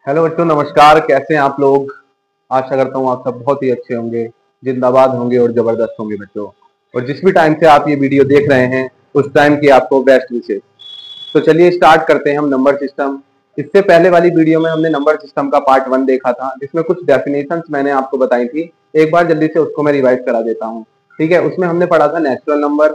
Hello बच्चों, नमस्कार। कैसे हैं आप लोग? आशा करता हूँ आप सब बहुत ही अच्छे होंगे, जिंदाबाद होंगे और जबरदस्त होंगे बच्चों। और जिस भी टाइम से आप ये वीडियो देख रहे हैं उस टाइम की आपको बेस्ट विशेष। तो चलिए स्टार्ट करते हैं हम नंबर सिस्टम। इससे पहले वाली वीडियो में हमने नंबर सिस्टम का पार्ट 1 देखा था, जिसमें कुछ डेफिनेशंस मैंने आपको बताई थी। एक बार जल्दी से उसको मैं रिवाइज करा देता हूँ। ठीक है, उसमें हमने पढ़ा था नेचुरल नंबर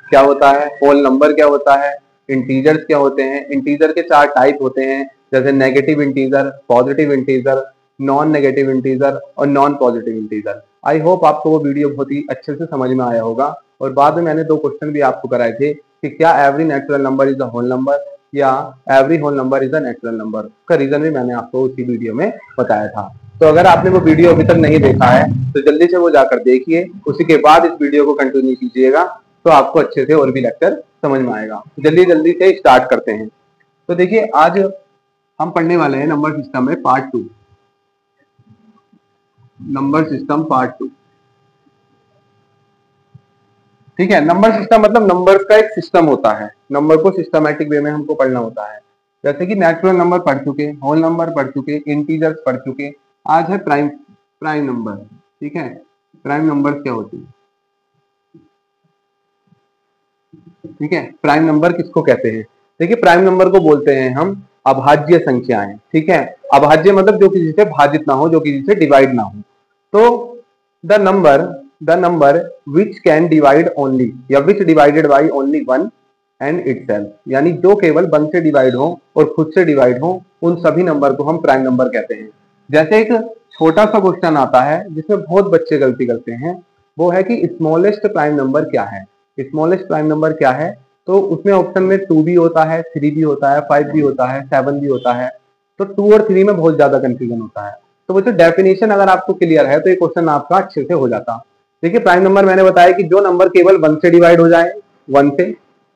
क्या होता है, होल नंबर क्या होता है, इंटीजर्स क्या होते हैं। इंटीजर के 4 टाइप होते हैं, जैसे negative integer, positive integer, non negative integer और non positive integer. I hope आपको वो वीडियो बहुत ही अच्छे से समझ में आया होगा। और बाद में मैंने 2 क्वेश्चन भी आपको कराए थे कि क्या every natural number is a whole number या every whole number is a natural number. उसका रीजन भी मैंने आपको उसी वीडियो में बताया था। तो अगर आपने वो वीडियो अभी तक नहीं देखा है तो जल्दी से वो जाकर देखिए, उसी के बाद इस वीडियो को कंटिन्यू कीजिएगा, तो आपको अच्छे से और भी लेक्चर समझ में आएगा। जल्दी जल्दी से स्टार्ट करते हैं। तो देखिए, आज हम पढ़ने वाले हैं नंबर सिस्टम में पार्ट 2, नंबर सिस्टम पार्ट 2। ठीक है, नंबर सिस्टम मतलब नंबर्स का एक सिस्टम होता है। नंबर को सिस्टमैटिक वे में हमको पढ़ना होता है। जैसे कि नेचुरल नंबर पढ़ चुके, होल नंबर पढ़ चुके, इंटीजर्स पढ़ चुके। आज है प्राइम नंबर। ठीक है, प्राइम नंबर क्या होती है? ठीक है, प्राइम नंबर किसको कहते हैं? देखिए, प्राइम नंबर को बोलते हैं हम अभाज्य संख्याएं। ठीक है, अभाज्य मतलब जो किसी से भाजित ना हो, जो किसी से डिवाइड ना हो। तो the number which can divide only या which divided by only one and itself, यानी जो केवल वन से डिवाइड हो और खुद से डिवाइड हो, उन सभी नंबर को हम प्राइम नंबर कहते हैं। जैसे एक छोटा सा क्वेश्चन आता है जिसमें बहुत बच्चे गलती करते हैं, वो है कि स्मॉलेस्ट प्राइम नंबर क्या है। स्मॉलेस्ट प्राइम नंबर क्या है? तो उसमें ऑप्शन में 2 भी होता है, 3 भी होता है, 5 भी होता है, 7 भी होता है। तो 2 और 3 में बहुत ज्यादा कंफ्यूजन होता है। तो वो जो डेफिनेशन अगर आपको क्लियर है तो ये क्वेश्चन आपका अच्छे से हो जाता। देखिए, प्राइम नंबर मैंने बताया कि जो नंबर केवल 1 से डिवाइड हो जाए, 1 से।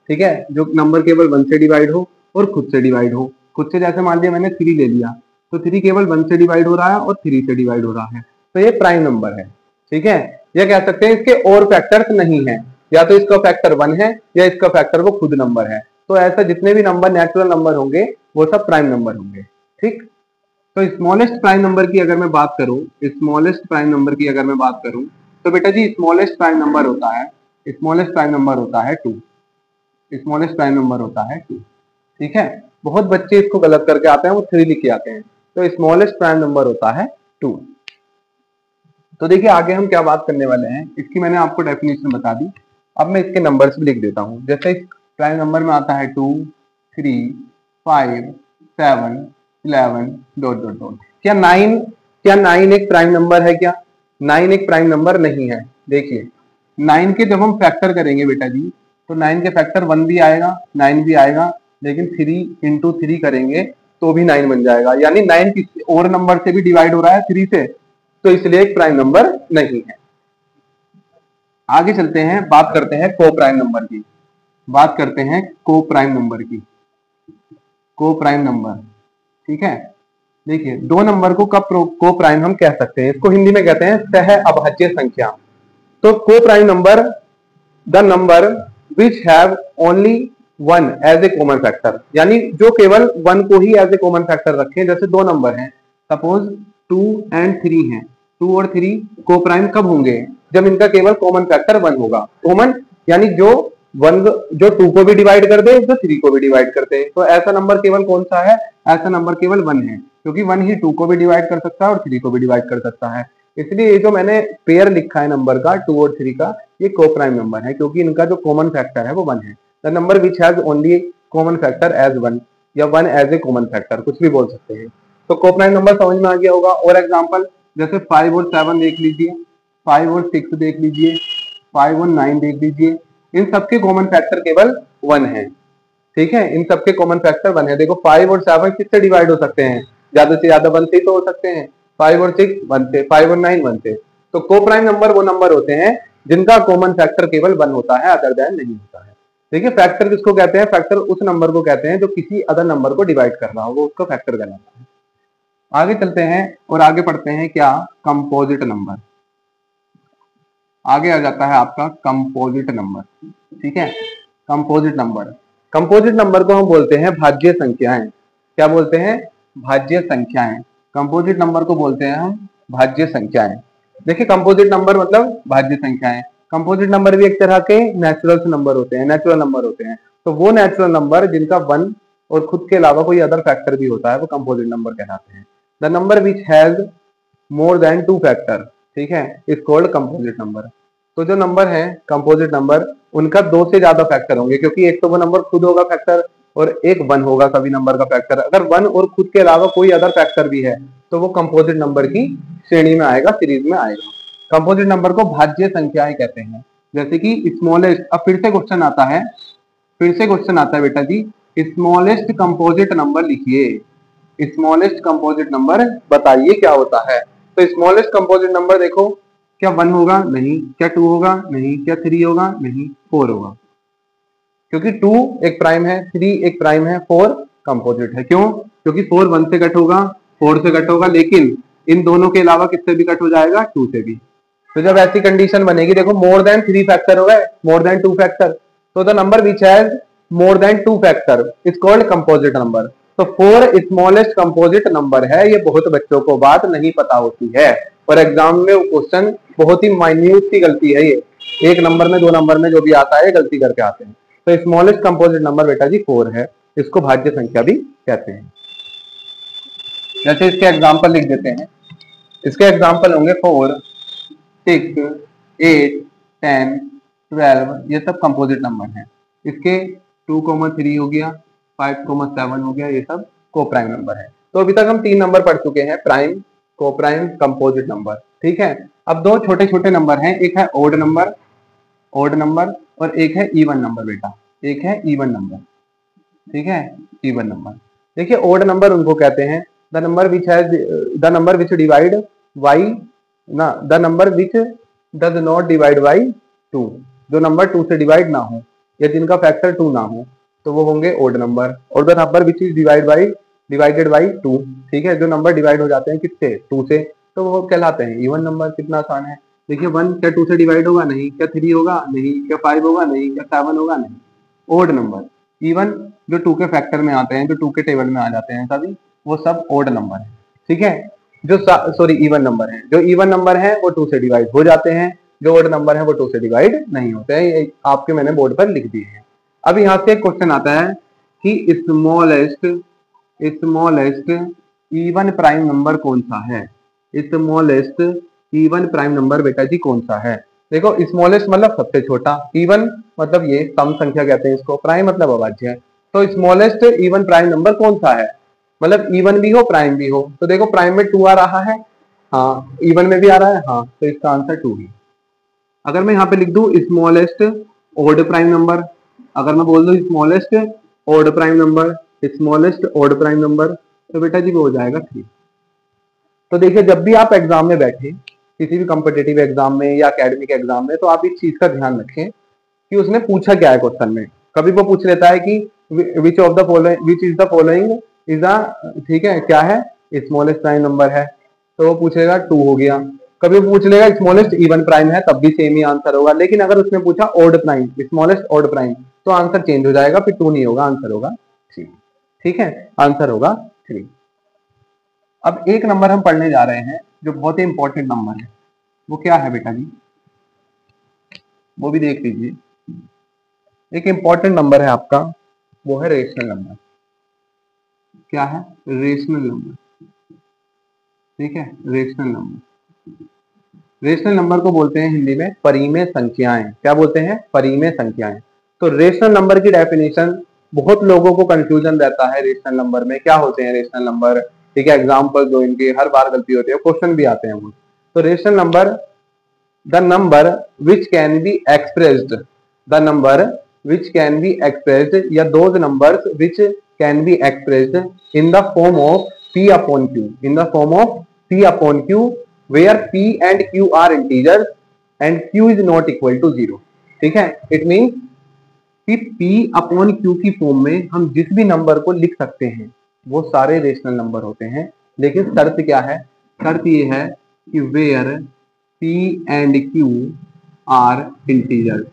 ठीक है, जो नंबर केवल 1 से डिवाइड हो और खुद से डिवाइड हो। खुद से जैसे मान लिया मैंने 3 ले लिया, तो 3 केवल 1 से डिवाइड हो रहा है और 3 से डिवाइड हो रहा है, तो ये प्राइम नंबर है। ठीक है, यह कह सकते हैं इसके और फैक्टर्स नहीं है, या तो इसका फैक्टर 1 है या इसका फैक्टर वो खुद नंबर है। तो ऐसा जितने भी नंबर नेचुरल नंबर होंगे वो सब प्राइम नंबर होंगे। ठीक, तो स्मॉलेस्ट प्राइम नंबर की अगर मैं बात करूं, स्मॉलेस्ट प्राइम नंबर की अगर मैं बात करूं, तो बेटा जी स्मॉलेस्ट प्राइम नंबर होता है, स्मॉलेस्ट प्राइम नंबर होता है 2। स्मॉलेस्ट प्राइम नंबर होता है 2। ठीक है, बहुत बच्चे इसको गलत करके आते हैं, वो 3 लिख के आते हैं। तो स्मॉलेस्ट प्राइम नंबर होता है 2। तो देखिए, आगे हम क्या बात करने वाले हैं, इसकी मैंने आपको डेफिनेशन बता दी। अब मैं इसके नंबर्स भी लिख देता हूँ। जैसे प्राइम नंबर में आता है 2, 3, 5, 7, 11 डॉट डॉट डॉट। क्या 9 एक प्राइम नंबर है? क्या 9 एक प्राइम नंबर नहीं है? देखिए, 9 के जब हम फैक्टर करेंगे बेटा जी, तो 9 के फैक्टर 1 भी आएगा, 9 भी आएगा, लेकिन 3 इंटू 3 करेंगे तो भी 9 बन जाएगा। यानी 9 किसी और नंबर से भी डिवाइड हो रहा है, 3 से, तो इसलिए एक प्राइम नंबर नहीं है। आगे चलते हैं, बात करते हैं को प्राइम नंबर की। बात करते हैं को प्राइम नंबर की। को प्राइम नंबर, ठीक है। देखिए, 2 नंबर को कब को प्राइम हम कह सकते हैं? इसको हिंदी में कहते हैं सह अभाज्य संख्या। तो को prime number the number which have only 1 as a common factor, यानी जो केवल 1 को ही एज ए कॉमन फैक्टर रखे। जैसे 2 नंबर हैं, सपोज 2 एंड 3 हैं। 2 और 3 को प्राइम कब होंगे? जब इनका केवल कॉमन फैक्टर 1 होगा। कॉमन यानी जो 2 को भी डिवाइड कर दे, जो 3 को भी डिवाइड कर दे। तो ऐसा नंबर केवल कौन सा है? ऐसा नंबर केवल 1 है, क्योंकि 1 ही 2 को भी डिवाइड कर सकता है और 3 को भी डिवाइड कर सकता है। इसलिए ये जो मैंने पेयर लिखा है नंबर का 2 और 3 का, ये को प्राइम नंबर है, क्योंकि इनका जो कॉमन फैक्टर है वो 1 है। The number which has only common factor as 1 या 1 एज ए कॉमन फैक्टर, कुछ भी बोल सकते हैं। तो को प्राइम नंबर समझ में आ गया होगा। और एग्जांपल जैसे 5 और 7 देख लीजिए, 5 और 6 देख लीजिए, 5 और 9 देख लीजिए। इन सबके कॉमन फैक्टर केवल 1 है। ठीक है, इन सबके कॉमन फैक्टर 1 है। देखो, 5 और 7 किससे डिवाइड हो सकते हैं? ज्यादा से ज्यादा 1 से तो हो सकते हैं। 5 और 6 1 से, 5 और 9 1 से। तो को प्राइम नंबर वो नंबर होते हैं जिनका कॉमन फैक्टर केवल 1 होता है, अदर देन नहीं होता है। देखिए, फैक्टर किसको कहते हैं? फैक्टर उस नंबर को कहते हैं जो किसी अदर नंबर को डिवाइड कर रहा हो, वो उसको फैक्टर कहलाता है। आगे चलते हैं और आगे पढ़ते हैं क्या? Composite number. आगे आ जाता है आपका कंपोजिट नंबर। ठीक है, कंपोजिट नंबर। कंपोजिट नंबर को हम बोलते हैं भाज्य संख्याएं। क्या बोलते हैं? भाज्य संख्याएं। कंपोजिट नंबर को बोलते हैं हम भाज्य संख्याएं। देखिए कंपोजिट नंबर मतलब भाज्य संख्याएं। कंपोजिट नंबर भी एक तरह के नेचुरल नंबर होते हैं, नेचुरल नंबर होते हैं। तो वो नेचुरल नंबर जिनका वन और खुद के अलावा कोई अदर फैक्टर भी होता है वो कंपोजिट नंबर कहलाते हैं। The number which has more than two factor, ठीक है, इज कॉल्ड कंपोजिट नंबर। तो जो नंबर है कंपोजिट नंबर, उनका दो से ज्यादा फैक्टर होंगे, क्योंकि एक तो वो नंबर खुद होगा फैक्टर और एक वन होगा सभी नंबर का फैक्टर। अगर वन और खुद के अलावा कोई अदर फैक्टर भी है तो वो कंपोजिट नंबर की श्रेणी में आएगा, सीरीज में आएगा। कंपोजिट नंबर को भाज्य संख्याएं कहते हैं। जैसे कि स्मॉलेस्ट, अब फिर से क्वेश्चन आता है, बेटा जी, स्मॉलेस्ट कंपोजिट नंबर लिखिए। स्मॉलेस्ट कंपोजिट नंबर बताइए क्या होता है। तो स्मॉलेस्ट कंपोजिट नंबर देखो, क्या वन होगा? नहीं। क्या टू होगा? नहीं। क्या थ्री होगा? नहीं। फोर होगा, क्योंकि टू एक प्राइम है, थ्री एक प्राइम है, फोर कंपोजिट है। क्यों? क्योंकि फोर वन से कट होगा, फोर से कट होगा, लेकिन इन दोनों के अलावा किससे भी कट हो जाएगा? टू से भी। तो जब ऐसी कंडीशन बनेगी, देखो मोर देन थ्री फैक्टर हो गए, मोर देन टू फैक्टर, तो the number which has more than two factor is called composite number. तो फोर स्मॉलेस्ट कंपोजिट नंबर है। ये बहुत बच्चों को बात नहीं पता होती है और एग्जाम में क्वेश्चन बहुत ही माइन्यूट सी गलती है ये, एक नंबर में, दो नंबर में जो भी आता है गलती करके आते हैं। तो स्मॉलेस्ट कंपोजिट नंबर बेटा जी फोर है, इसको भाज्य संख्या भी कहते हैं। जैसे इसके एग्जाम्पल लिख देते हैं। इसके एग्जाम्पल होंगे 4, 6, 8, 10, 12, ये सब कंपोजिट नंबर हैं। इसके 2,3 हो गया, 5,7 हो गया, ये सब को प्राइम नंबर है। तो अभी तक हम 3 नंबर पढ़ चुके हैं, प्राइम, को प्राइम, कंपोजिट नंबर, ठीक है। अब दो छोटे छोटे नंबर हैं, एक है ओड नंबर, और एक है इवन नंबर बेटा, एक है इवन नंबर, ठीक है, इवन नंबर। देखिए ओड नंबर उनको कहते हैं the number which divide by ना, the number which does not divide by 2, जो नंबर 2 से डिवाइड ना हो या जिनका फैक्टर 2 ना हो तो वो होंगे ओड नंबर। और the number which is divided by 2, ठीक है, जो नंबर डिवाइड हो जाते हैं किससे? 2 से, तो वो कहलाते हैं इवन नंबर। कितना आसान है। देखिए 1 क्या 2 से डिवाइड होगा? नहीं। क्या 3 होगा? नहीं। क्या 5 होगा? नहीं। क्या 7 होगा? नहीं। Odd number. इवन जो 2 के फैक्टर में आते हैं, जो 2 के टेबल में आ जाते हैं सभी, वो सब ओड नंबर है, ठीक है। जो सॉरी इवन नंबर है, जो इवन नंबर है वो 2 से डिवाइड हो जाते हैं, जो ओड नंबर है वो 2 से डिवाइड नहीं होते हैं। ये आपके मैंने बोर्ड पर लिख दिए हैं। अब यहाँ से एक क्वेश्चन आता है कि स्मॉलेस्ट इवन प्राइम नंबर कौन सा है? स्मॉलेस्ट इवन प्राइम नंबर बेटा जी कौन सा है? देखो स्मॉलेस्ट मतलब सबसे छोटा, इवन मतलब ये सम संख्या कहते हैं इसको, प्राइम मतलब अभाज्य है। तो स्मॉलेस्ट इवन प्राइम नंबर कौन सा है? मतलब इवन भी हो प्राइम भी हो। तो देखो प्राइम में 2 आ रहा है, हाँ, इवन में भी आ रहा है, हाँ, तो इसका आंसर 2 ही। अगर मैं यहाँ पे लिख दूं स्मॉलेस्ट ओड प्राइम नंबर, अगर मैं बोल दूं smallest odd prime number, smallest odd prime number, तो बेटा जी वो हो जाएगा 3। तो देखिए जब भी आप एग्जाम में बैठे, किसी भी कॉम्पिटेटिव एग्जाम में या एकेडमिक एग्जाम में, तो आप इस चीज का ध्यान रखें कि उसने पूछा क्या है क्वेश्चन में। कभी वो पूछ लेता है कि which is the following is a, ठीक है, क्या है? स्मॉलेस्ट प्राइम नंबर है, तो वो पूछेगा 2 हो गया। कभी वो पूछ लेगा स्मॉलेस्ट इवन प्राइम है, तब भी सेम ही आंसर होगा। लेकिन अगर उसने पूछा odd prime, smallest odd prime, तो आंसर चेंज हो जाएगा, फिर 2 नहीं होगा, आंसर होगा 3, ठीक है, आंसर होगा 3। अब एक नंबर हम पढ़ने जा रहे हैं जो बहुत ही इंपॉर्टेंट नंबर है, वो क्या है बेटा जी? वो भी देख लीजिए। एक इंपॉर्टेंट नंबर है आपका, वो है रेशनल नंबर। क्या है? रेशनल नंबर, ठीक है, रेशनल नंबर। रेशनल नंबर को बोलते हैं हिंदी में परिमेय संख्याएं। क्या बोलते हैं? परिमेय संख्याएं। तो रेशनल नंबर की डेफिनेशन, बहुत लोगों को कंफ्यूजन रहता है रेशनल नंबर में, क्या होते हैं रेशनल नंबर, ठीक है, एग्जाम्पल दो इनके, हर बार गलती होती है, क्वेश्चन भी आते हैं वो। तो rational number, the number which can be expressed, the number which can be expressed या those numbers which can be expressed in the form of p upon q, in the form of p upon q where p and q are integers and q is not equal to 0, ठीक है। It mean कि p upon q की form में हम जिस भी number को लिख सकते हैं वो सारे रेशनल नंबर होते हैं। लेकिन शर्त क्या है? शर्त ये है कि where p and q are integers,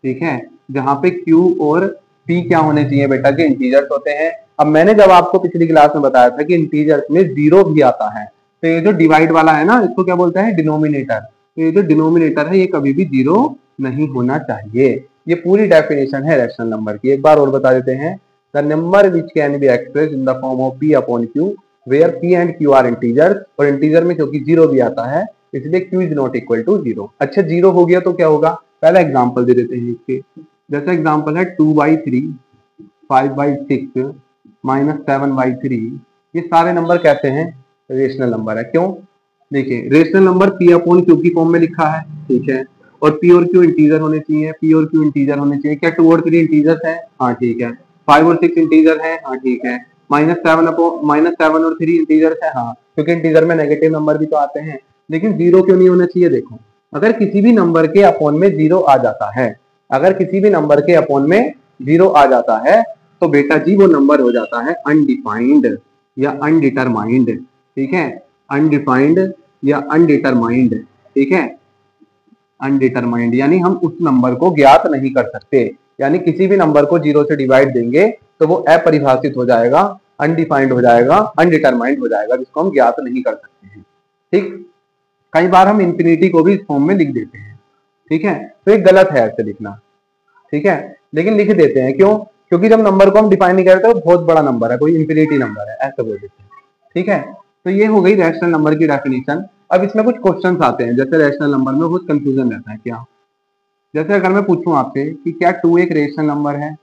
ठीक है, जहां पे q और p क्या होने चाहिए बेटा जी? इंटीजर्स होते हैं। अब मैंने जब आपको पिछली क्लास में बताया था कि इंटीजर्स में जीरो भी आता है, तो ये जो डिवाइड वाला है ना, इसको क्या बोलते हैं, डिनोमिनेटर। तो ये जो डिनोमिनेटर है ये कभी भी जीरो नहीं होना चाहिए। ये पूरी डेफिनेशन है रैशनल नंबर की। एक बार और बता देते हैं, the number which can be express in the form of p upon q where p and q are integers, और इंटीजर में क्योंकि जीरो भी आता है इसलिए q is not equal to zero. अच्छा, जीरो हो गया तो क्या होगा, पहला एग्जाम्पल दे देते हैं इसके। जैसा एग्जाम्पल है 2/3, 5/6, -7/3, ये सारे नंबर कहते हैं रेशनल नंबर है। क्यों, देखिए rational number p upon q की फॉर्म में लिखा है, ठीक है, और p और q इंटीजर होने चाहिए, p और q इंटीजर होने चाहिए। क्या 2 और 3 इंटीजर्स है, हाँ ठीक है। 5 और 6 इंटीजर है, हाँ ठीक है। -7 और 3 इंटीजर्स है, हाँ, क्योंकि इंटीजर में नेगेटिव नंबर भी तो आते हैं। लेकिन जीरो क्यों नहीं होना चाहिए, देखो अगर किसी भी नंबर के अपॉन में जीरो आ जाता है, अगर किसी भी नंबर के अपॉन में जीरो आ जाता है तो बेटा जी वो नंबर हो जाता है अनडिफाइंड या अनडिटरमाइंड, ठीक है, अनडिफाइंड या अनडिटरमाइंड, ठीक है, अनडिटरमाइंड यानी हम उस नंबर को ज्ञात नहीं कर सकते। यानी किसी भी नंबर को जीरो से डिवाइड देंगे तो वो अपरिभाषित हो जाएगा, अनडिफाइंड हो जाएगा, अनडिटरमाइंड हो जाएगा, जिसको हम ज्ञात नहीं कर सकते हैं। ठीक, कई बार हम इंफिनिटी को भी इस फॉर्म में लिख देते हैं, ठीक है, तो ये गलत है ऐसे लिखना, ठीक है, लेकिन लिख देते हैं। क्यों, क्योंकि जब नंबर को हम डिफाइन नहीं करते तो बहुत बड़ा नंबर है, कोई इंफिनिटी नंबर है, ऐसा बोल देते हैं, ठीक है। तो ये हो गई रैशनल नंबर की डेफिनेशन। अब इसमें कुछ क्वेश्चंस आते हैं, जैसे रैशनल नंबर में बहुत कंफ्यूजन रहता है। क्या, जैसे अगर मैं पूछूं आपसे कि क्या 2 एक रेशनल नंबर है,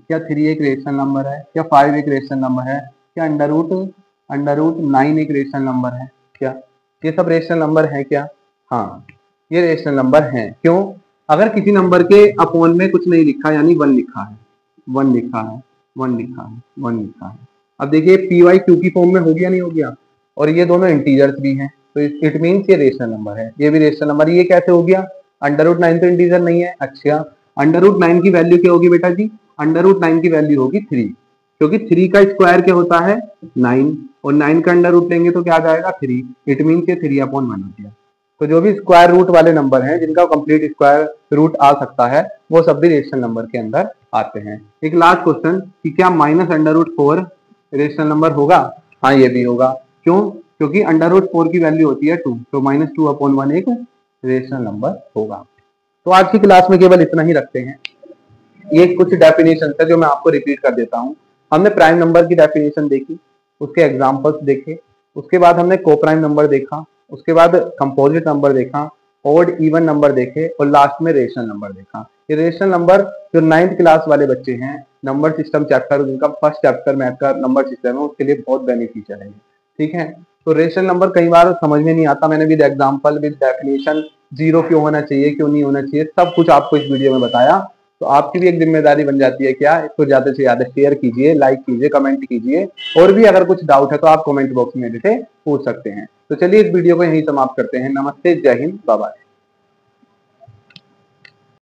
क्या 3 एक रेशनल नंबर है, क्या 5 एक रेशनल नंबर है, क्या अंडर रूट 9 एक रेशनल नंबर है, क्या ये सब रेशनल नंबर है क्या, हाँ ये रेशनल नंबर है। क्यों, अगर किसी नंबर के अपॉन में कुछ नहीं लिखा यानी 1 लिखा है, 1 लिखा है, 1 लिखा है, 1 लिखा है, अब देखिए पी वाई क्यू की फॉर्म में हो गया नहीं हो गया, और ये दोनों इंटीजर्स भी हैं, तो इट मीन्स ये रेशनल नंबर है, ये भी रेशनल नंबर। ये कैसे हो गया, अंडर रूट 9 तो इंटीजर नहीं है। अच्छा, अंडर रूट 9 की वैल्यू क्या होगी बेटा जी, अंडर रूट 9 की वैल्यू होगी 3, क्योंकि 3 का स्क्वायर क्या होता है 9, और 9 का अंडर रूट लेंगे तो क्या आ जाएगा 3, इट मीन्स ये 3/1 हो गया। तो जो भी स्क्वायर रूट वाले नंबर हैं जिनका कंप्लीट स्क्वायर रूट आ सकता है वो सब भी रेशनल नंबर के अंदर आते हैं। एक लास्ट क्वेश्चन कि क्या -√4 रेशनल नंबर होगा, हाँ ये भी होगा। क्यों, क्योंकि √4 की वैल्यू होती है 2, तो -2/1 एक रेशनल नंबर होगा। तो आज की क्लास में केवल इतना ही रखते हैं। ये कुछ डेफिनेशन है जो मैं आपको रिपीट कर देता हूँ। हमने प्राइम नंबर की डेफिनेशन देखी, उसके एग्जांपल्स देखे, उसके बाद हमने कोप्राइम नंबर देखा, उसके बाद कंपोजिट नंबर देखा, ऑड इवन नंबर देखे, और लास्ट में रेशनल नंबर देखा। ये रेशनल नंबर जो 9th क्लास वाले बच्चे हैं, नंबर सिस्टम चैप्टर जिनका फर्स्ट चैप्टर मैथ का नंबर सिस्टम है, उसके लिए बहुत बेनिफिशियल है, ठीक है। तो रेशनल नंबर कई बार समझ में नहीं आता, मैंने with example with definition zero क्यों होना चाहिए क्यों नहीं होना चाहिए सब कुछ आपको इस वीडियो में बताया। तो आपकी भी एक जिम्मेदारी बन जाती है क्या, इसको ज्यादा से ज्यादा शेयर कीजिए, लाइक कीजिए, कमेंट कीजिए, और भी अगर कुछ डाउट है तो आप कमेंट बॉक्स में मेरे से पूछ सकते हैं। तो चलिए इस वीडियो को यहीं समाप्त करते हैं। नमस्ते, जय हिंद, बाय बाय।